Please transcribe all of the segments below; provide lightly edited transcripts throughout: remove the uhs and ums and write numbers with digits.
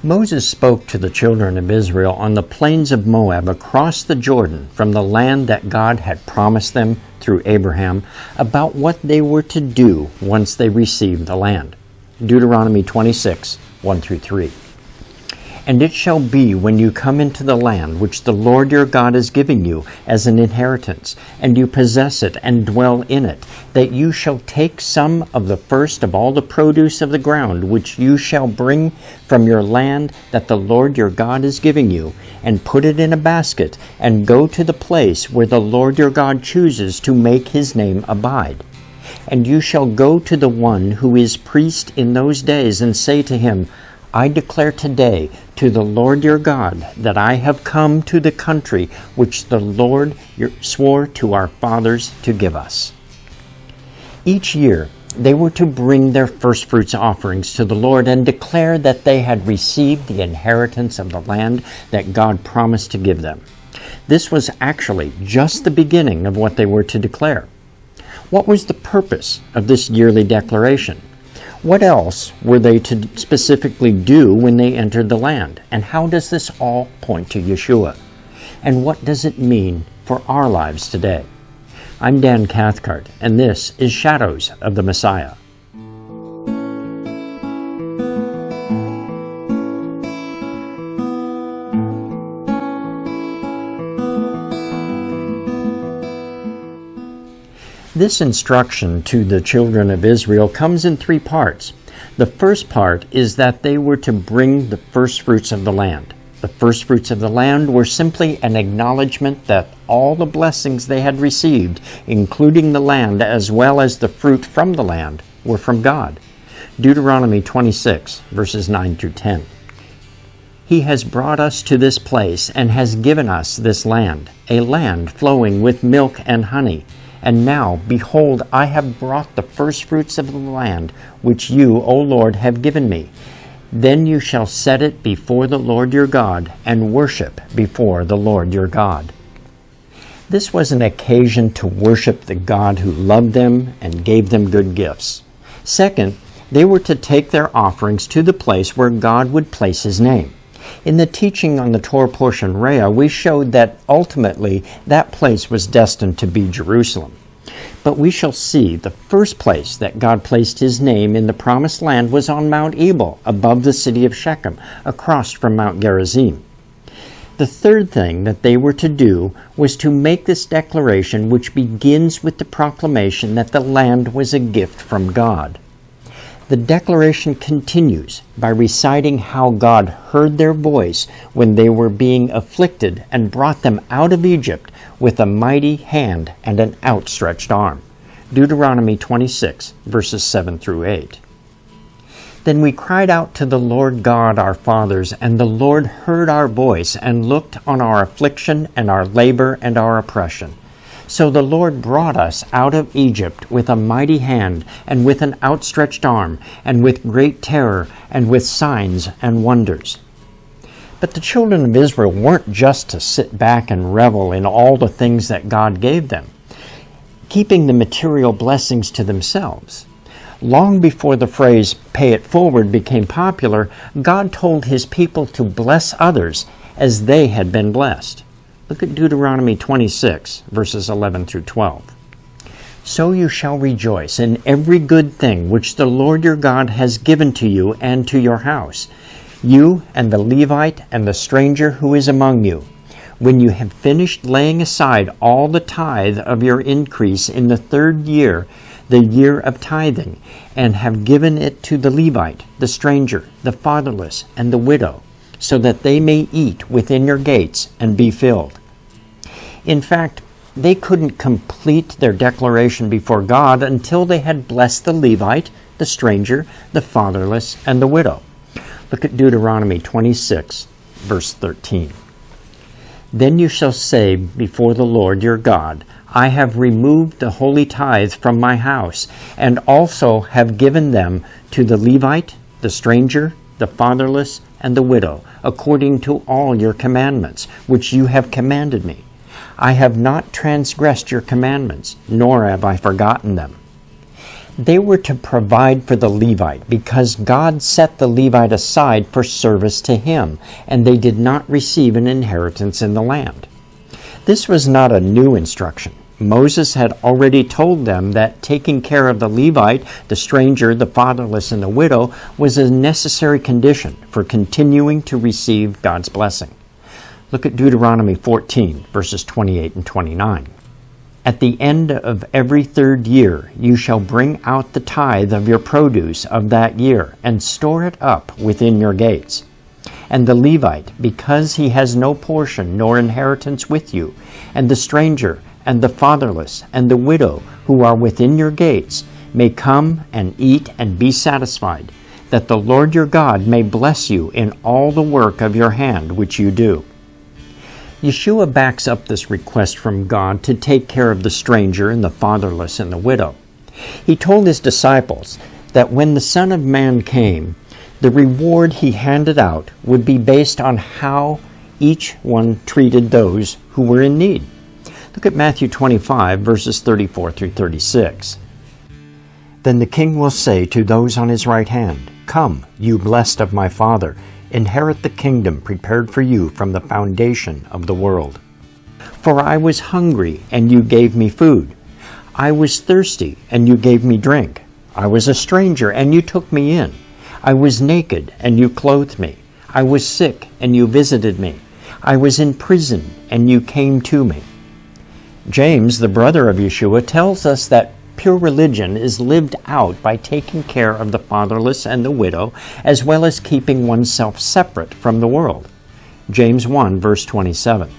Moses spoke to the children of Israel on the plains of Moab across the Jordan from the land that God had promised them through Abraham about what they were to do once they received the land. Deuteronomy 26, 1-3. And it shall be when you come into the land which the Lord your God is giving you as an inheritance, and you possess it and dwell in it, that you shall take some of the first of all the produce of the ground which you shall bring from your land that the Lord your God is giving you, and put it in a basket, and go to the place where the Lord your God chooses to make his name abide. And you shall go to the one who is priest in those days, and say to him, I declare today to the Lord your God that I have come to the country which the Lord swore to our fathers to give us. Each year they were to bring their firstfruits offerings to the Lord and declare that they had received the inheritance of the land that God promised to give them. This was actually just the beginning of what they were to declare. What was the purpose of this yearly declaration? What else were they to specifically do when they entered the land? And how does this all point to Yeshua? And what does it mean for our lives today? I'm Dan Cathcart, and this is Shadows of the Messiah. This instruction to the children of Israel comes in 3 parts. The first part is that they were to bring the firstfruits of the land. The firstfruits of the land were simply an acknowledgement that all the blessings they had received, including the land as well as the fruit from the land, were from God. Deuteronomy 26, verses 9-10. He has brought us to this place and has given us this land, a land flowing with milk and honey. And now, behold, I have brought the firstfruits of the land, which you, O Lord, have given me. Then you shall set it before the Lord your God, and worship before the Lord your God. This was an occasion to worship the God who loved them and gave them good gifts. Second, they were to take their offerings to the place where God would place his name. In the teaching on the Torah portion Reah, we showed that ultimately that place was destined to be Jerusalem. But we shall see the first place that God placed his name in the promised land was on Mount Ebal, above the city of Shechem, across from Mount Gerizim. The third thing that they were to do was to make this declaration, which begins with the proclamation that the land was a gift from God. The declaration continues by reciting how God heard their voice when they were being afflicted and brought them out of Egypt with a mighty hand and an outstretched arm. Deuteronomy 26, verses 7-8. Then we cried out to the Lord God our fathers, and the Lord heard our voice and looked on our affliction and our labor and our oppression. So the Lord brought us out of Egypt with a mighty hand and with an outstretched arm and with great terror and with signs and wonders. But the children of Israel weren't just to sit back and revel in all the things that God gave them, keeping the material blessings to themselves. Long before the phrase "pay it forward" became popular, God told his people to bless others as they had been blessed. Look at Deuteronomy 26, verses 11-12. So you shall rejoice in every good thing which the Lord your God has given to you and to your house, you and the Levite and the stranger who is among you, when you have finished laying aside all the tithe of your increase in the 3rd year, the year of tithing, and have given it to the Levite, the stranger, the fatherless, and the widow, so that they may eat within your gates and be filled. In fact, they couldn't complete their declaration before God until they had blessed the Levite, the stranger, the fatherless, and the widow. Look at Deuteronomy 26, verse 13. Then you shall say before the Lord your God, I have removed the holy tithe from my house, and also have given them to the Levite, the stranger, the fatherless, and the widow, according to all your commandments, which you have commanded me. I have not transgressed your commandments, nor have I forgotten them. They were to provide for the Levite because God set the Levite aside for service to him, and they did not receive an inheritance in the land. This was not a new instruction. Moses had already told them that taking care of the Levite, the stranger, the fatherless, and the widow was a necessary condition for continuing to receive God's blessing. Look at Deuteronomy 14, verses 28 and 29. At the end of every 3rd year you shall bring out the tithe of your produce of that year, and store it up within your gates. And the Levite, because he has no portion nor inheritance with you, and the stranger, and the fatherless, and the widow, who are within your gates, may come and eat and be satisfied, that the Lord your God may bless you in all the work of your hand which you do. Yeshua backs up this request from God to take care of the stranger and the fatherless and the widow. He told his disciples that when the Son of Man came, the reward he handed out would be based on how each one treated those who were in need. Look at Matthew 25, verses 34 through 36. Then the king will say to those on his right hand, Come, you blessed of my Father, inherit the kingdom prepared for you from the foundation of the world. For I was hungry, and you gave me food. I was thirsty, and you gave me drink. I was a stranger, and you took me in. I was naked, and you clothed me. I was sick, and you visited me. I was in prison, and you came to me. James, the brother of Yeshua, tells us that pure religion is lived out by taking care of the fatherless and the widow, as well as keeping oneself separate from the world. James 1, verse 27.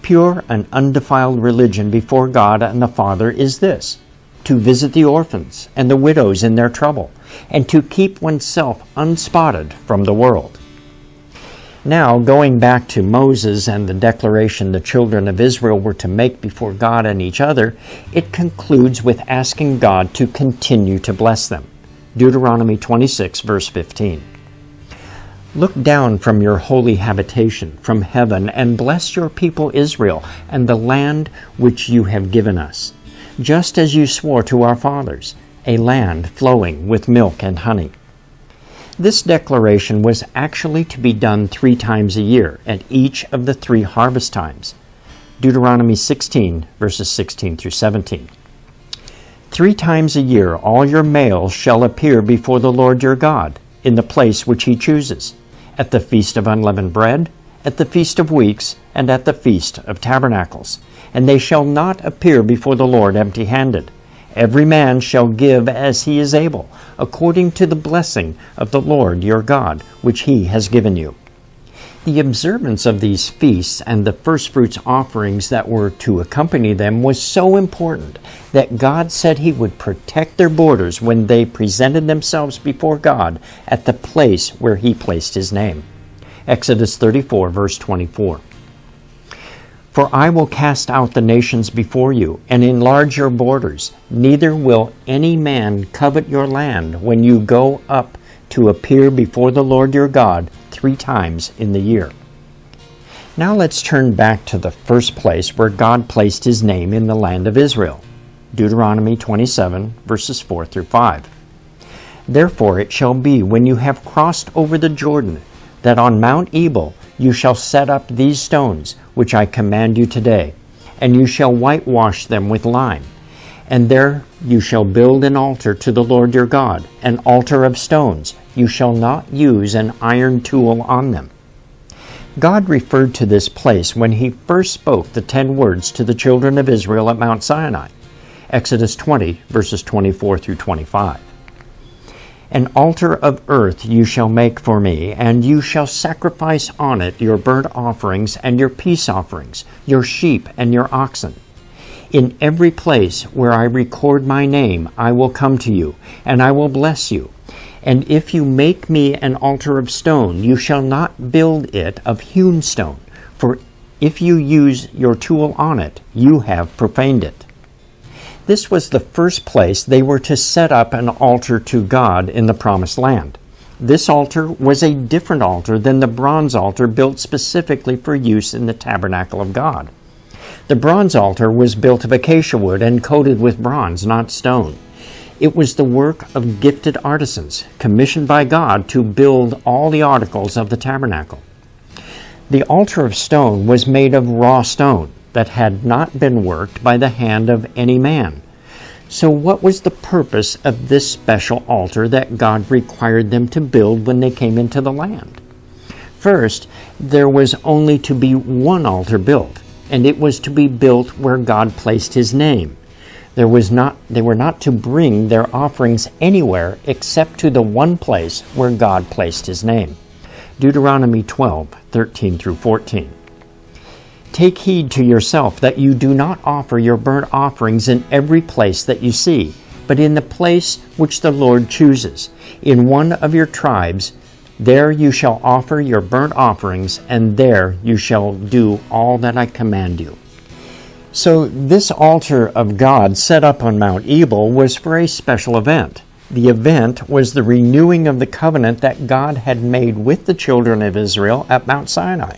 Pure and undefiled religion before God and the Father is this: to visit the orphans and the widows in their trouble, and to keep oneself unspotted from the world. Now, going back to Moses and the declaration the children of Israel were to make before God and each other, it concludes with asking God to continue to bless them. Deuteronomy 26, verse 15. Look down from your holy habitation, from heaven, and bless your people Israel and the land which you have given us, just as you swore to our fathers, a land flowing with milk and honey. This declaration was actually to be done 3 times a year at each of the 3 harvest times. Deuteronomy 16, verses 16 through 17. 3 times a year all your males shall appear before the Lord your God in the place which he chooses, at the feast of unleavened bread, at the feast of weeks, and at the feast of tabernacles. And they shall not appear before the Lord empty-handed. Every man shall give as he is able, according to the blessing of the Lord your God, which he has given you. The observance of these feasts and the firstfruits offerings that were to accompany them was so important that God said he would protect their borders when they presented themselves before God at the place where he placed his name. Exodus 34, verse 24. For I will cast out the nations before you, and enlarge your borders. Neither will any man covet your land when you go up to appear before the Lord your God 3 times in the year. Now let's turn back to the first place where God placed his name in the land of Israel. Deuteronomy 27, verses 4 through 5. Therefore it shall be, when you have crossed over the Jordan, that on Mount Ebal you shall set up these stones, which I command you today, and you shall whitewash them with lime. And there you shall build an altar to the Lord your God, an altar of stones. You shall not use an iron tool on them. God referred to this place when he first spoke the 10 words to the children of Israel at Mount Sinai. Exodus 20, verses 24 through 25. An altar of earth you shall make for me, and you shall sacrifice on it your burnt offerings and your peace offerings, your sheep and your oxen. In every place where I record my name, I will come to you, and I will bless you. And if you make me an altar of stone, you shall not build it of hewn stone, for if you use your tool on it, you have profaned it. This was the first place they were to set up an altar to God in the Promised Land. This altar was a different altar than the bronze altar built specifically for use in the tabernacle of God. The bronze altar was built of acacia wood and coated with bronze, not stone. It was the work of gifted artisans, commissioned by God to build all the articles of the tabernacle. The altar of stone was made of raw stone that had not been worked by the hand of any man. So what was the purpose of this special altar that God required them to build when they came into the land? First, there was only to be one altar built, and it was to be built where God placed His name. They were not to bring their offerings anywhere except to the one place where God placed His name. Deuteronomy 12:13 through 14. Take heed to yourself that you do not offer your burnt offerings in every place that you see, but in the place which the Lord chooses. In one of your tribes, there you shall offer your burnt offerings, and there you shall do all that I command you. So this altar of God set up on Mount Ebal was for a special event. The event was the renewing of the covenant that God had made with the children of Israel at Mount Sinai.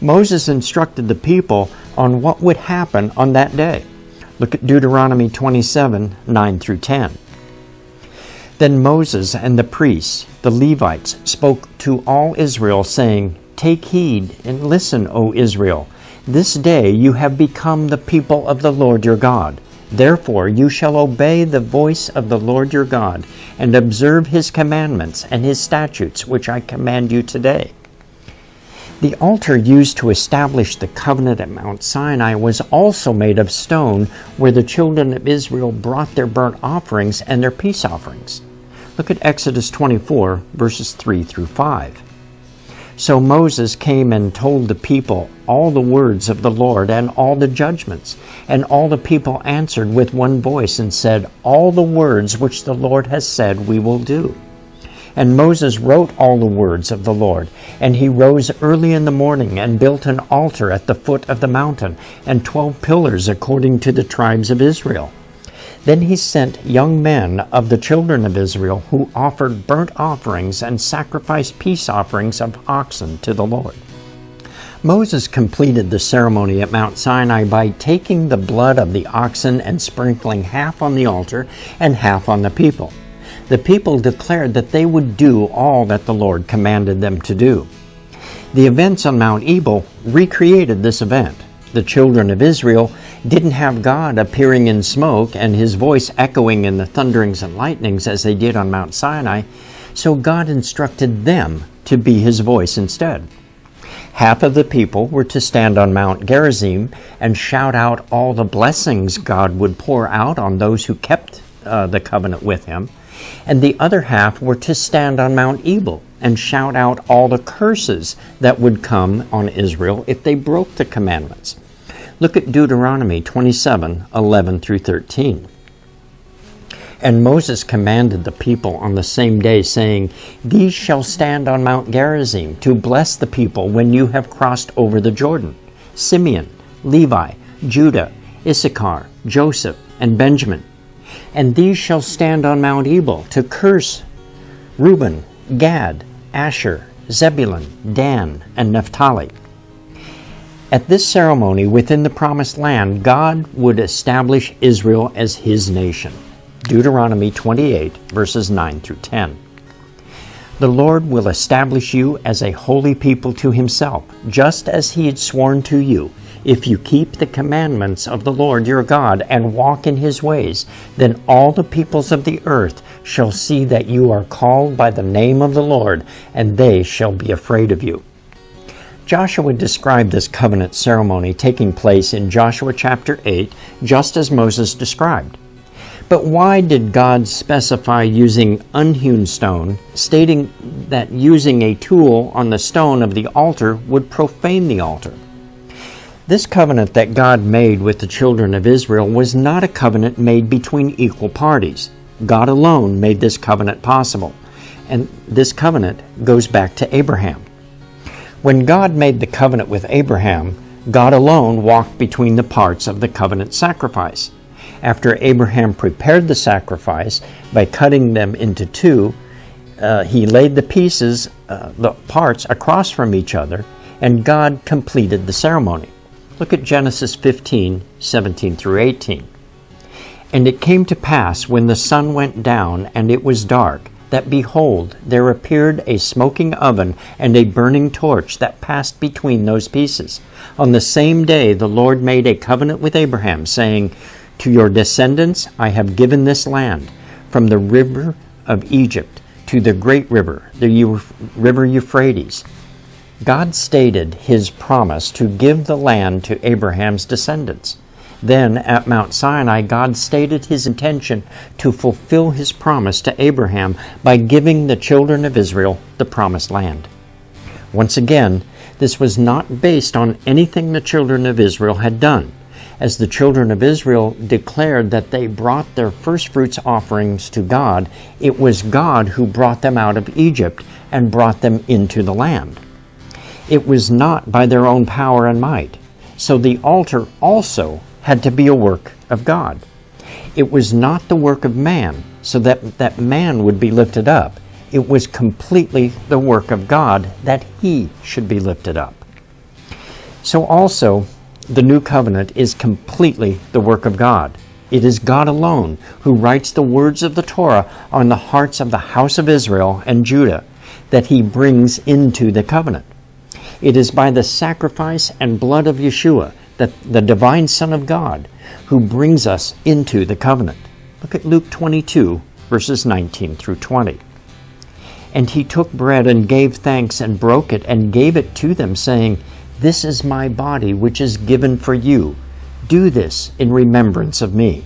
Moses instructed the people on what would happen on that day. Look at Deuteronomy 27:9 through 10. Then Moses and the priests, the Levites, spoke to all Israel, saying, Take heed and listen, O Israel. This day you have become the people of the Lord your God. Therefore you shall obey the voice of the Lord your God, and observe His commandments and His statutes, which I command you today. The altar used to establish the covenant at Mount Sinai was also made of stone, where the children of Israel brought their burnt offerings and their peace offerings. Look at Exodus 24, verses 3 through 5. So Moses came and told the people all the words of the Lord and all the judgments. And all the people answered with one voice and said, All the words which the Lord has said we will do. And Moses wrote all the words of the Lord. And he rose early in the morning and built an altar at the foot of the mountain, and 12 pillars according to the tribes of Israel. Then he sent young men of the children of Israel who offered burnt offerings and sacrificed peace offerings of oxen to the Lord. Moses completed the ceremony at Mount Sinai by taking the blood of the oxen and sprinkling half on the altar and half on the people. The people declared that they would do all that the Lord commanded them to do. The events on Mount Ebal recreated this event. The children of Israel didn't have God appearing in smoke and His voice echoing in the thunderings and lightnings as they did on Mount Sinai, so God instructed them to be His voice instead. Half of the people were to stand on Mount Gerizim and shout out all the blessings God would pour out on those who kept the covenant with Him, and the other half were to stand on Mount Ebal and shout out all the curses that would come on Israel if they broke the commandments. Look at Deuteronomy 27:11 through 13. And Moses commanded the people on the same day, saying, These shall stand on Mount Gerizim to bless the people when you have crossed over the Jordan: Simeon, Levi, Judah, Issachar, Joseph, and Benjamin. And these shall stand on Mount Ebal to curse Reuben, Gad, Asher, Zebulun, Dan, and Naphtali. At this ceremony within the Promised Land, God would establish Israel as His nation. Deuteronomy 28, verses 9 through 10. The Lord will establish you as a holy people to Himself, just as He had sworn to you. If you keep the commandments of the Lord your God and walk in His ways, then all the peoples of the earth shall see that you are called by the name of the Lord, and they shall be afraid of you. Joshua described this covenant ceremony taking place in Joshua chapter 8, just as Moses described. But why did God specify using unhewn stone, stating that using a tool on the stone of the altar would profane the altar? This covenant that God made with the children of Israel was not a covenant made between equal parties. God alone made this covenant possible, and this covenant goes back to Abraham. When God made the covenant with Abraham, God alone walked between the parts of the covenant sacrifice. After Abraham prepared the sacrifice by cutting them into two, he laid the pieces, the parts, across from each other, and God completed the ceremony. Look at Genesis 15, 17 through 18. And it came to pass, when the sun went down, and it was dark, that, behold, there appeared a smoking oven and a burning torch that passed between those pieces. On the same day the Lord made a covenant with Abraham, saying, To your descendants I have given this land, from the river of Egypt to the great river, the river Euphrates. God stated his promise to give the land to Abraham's descendants. Then, at Mount Sinai, God stated his intention to fulfill his promise to Abraham by giving the children of Israel the promised land. Once again, this was not based on anything the children of Israel had done. As the children of Israel declared that they brought their firstfruits offerings to God, it was God who brought them out of Egypt and brought them into the land. It was not by their own power and might. So the altar also had to be a work of God. It was not the work of man, so that man would be lifted up. It was completely the work of God that he should be lifted up. So also, the new covenant is completely the work of God. It is God alone who writes the words of the Torah on the hearts of the house of Israel and Judah that he brings into the covenant. It is by the sacrifice and blood of Yeshua, that the divine Son of God, who brings us into the covenant. Look at Luke 22, verses 19 through 20. And he took bread and gave thanks and broke it and gave it to them, saying, This is my body, which is given for you. Do this in remembrance of me.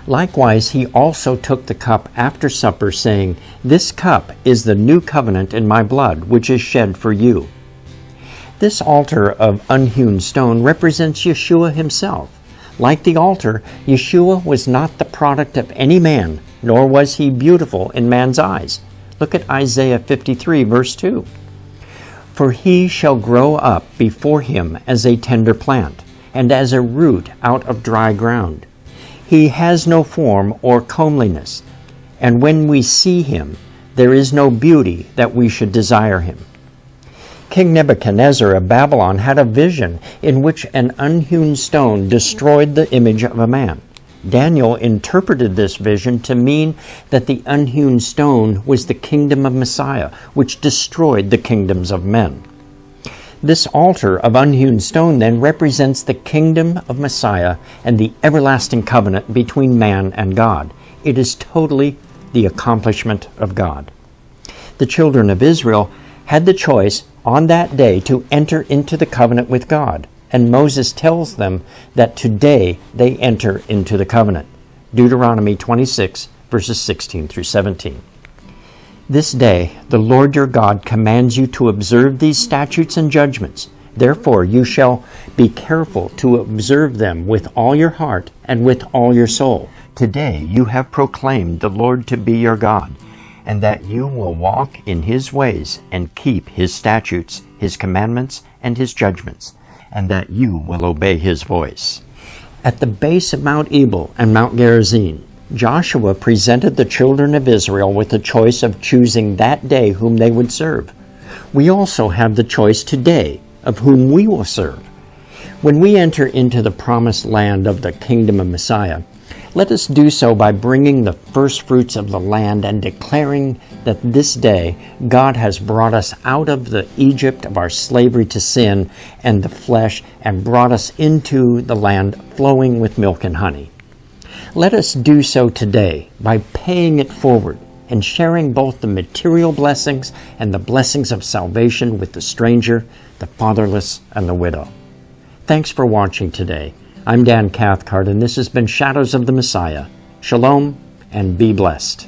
Likewise, he also took the cup after supper, saying, This cup is the new covenant in my blood, which is shed for you. This altar of unhewn stone represents Yeshua himself. Like the altar, Yeshua was not the product of any man, nor was he beautiful in man's eyes. Look at Isaiah 53, verse 2. For he shall grow up before him as a tender plant, and as a root out of dry ground. He has no form or comeliness, and when we see him, there is no beauty that we should desire him. King Nebuchadnezzar of Babylon had a vision in which an unhewn stone destroyed the image of a man. Daniel interpreted this vision to mean that the unhewn stone was the kingdom of Messiah, which destroyed the kingdoms of men. This altar of unhewn stone then represents the kingdom of Messiah and the everlasting covenant between man and God. It is totally the accomplishment of God. The children of Israel had the choice on that day to enter into the covenant with God, and Moses tells them that today they enter into the covenant. Deuteronomy 26, verses 16 through 17. This day the Lord your God commands you to observe these statutes and judgments. Therefore you shall be careful to observe them with all your heart and with all your soul. Today you have proclaimed the Lord to be your God, and that you will walk in his ways and keep his statutes, his commandments, and his judgments, and that you will obey his voice. At the base of Mount Ebal and Mount Gerizim, Joshua presented the children of Israel with the choice of choosing that day whom they would serve. We also have the choice today of whom we will serve. When we enter into the promised land of the kingdom of Messiah, let us do so by bringing the first fruits of the land and declaring that this day God has brought us out of the Egypt of our slavery to sin and the flesh and brought us into the land flowing with milk and honey. Let us do so today by paying it forward and sharing both the material blessings and the blessings of salvation with the stranger, the fatherless, and the widow. Thanks for watching today. I'm Dan Cathcart, and this has been Shadows of the Messiah. Shalom, and be blessed.